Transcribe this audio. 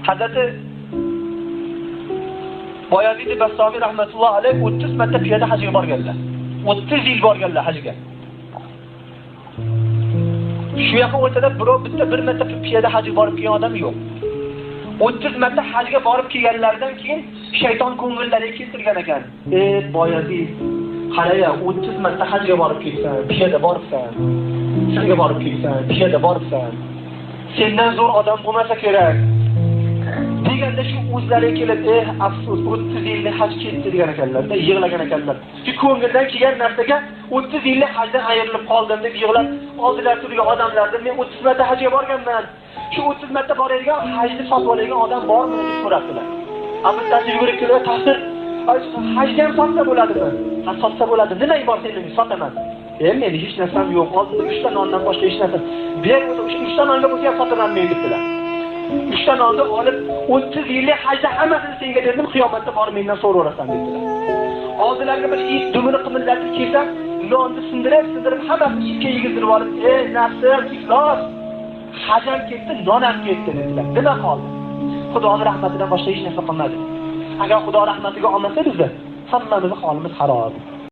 Hazrati Boyazid Bastami rahmatullohi alayhi 30 marta piyoda hajga borganlar. 30 yil borganlar hajga. Shu yoqqa o'tada bitta bir marta piyoda hajga borib kelgan odam yo'q. 30 marta hajga borib kelganlardan keyin shayton ko'ngillariga keltirgan ekan. Boyazid, qaraya, 30 marta hajga borib kelsan, piyoda boribsan. Sizga borib kelsan, piyoda boribsan. Sendan zo'r odam bo'lmasa kerak. Deganda shu o'zlariga kelib, afsus, 30 yillik haj ketdi degan ekanlar-da, yig'lagan ekanlar. Shu ko'ngildan kelgan narsaga 30 yillik hajdan ayrilib qoldim deb yig'lab, oldilar turgan odamlardan men 30 marta hajga borganman. Shu 30 marta boradigan, hajni sotib oladigan odam bormi deb so'rabdilar. Ammo tajriba kelib, ta'sir hajga ham sotsa bo'ladimi? Ha, sotsa bo'ladi. Nima bor sening sotaman? Meni hech narsam yo'q. Oldinda 3 ta nondan boshqa hech narsa. Ber o'sha 3 ta nonga bo'lsa ham sotaman men debdilar. 3 ta nonni olib 30 yillik hajda hammasini senga berdim, qiyomatda borib mendan so'raverasan dedilar. Oldilariga bir it dumini qimillatib kelsam, nonni sindirib hammasini itga yegizdirib olib, nafsim iflos. Hajam ketdi, non ham ketdi dedilar. Nima qoldi? Xudoning rahmatidan boshqa hech narsa qolmadi. Agar Xudo rahmatiga olmasa bizni, hammamiz holimiz xarob.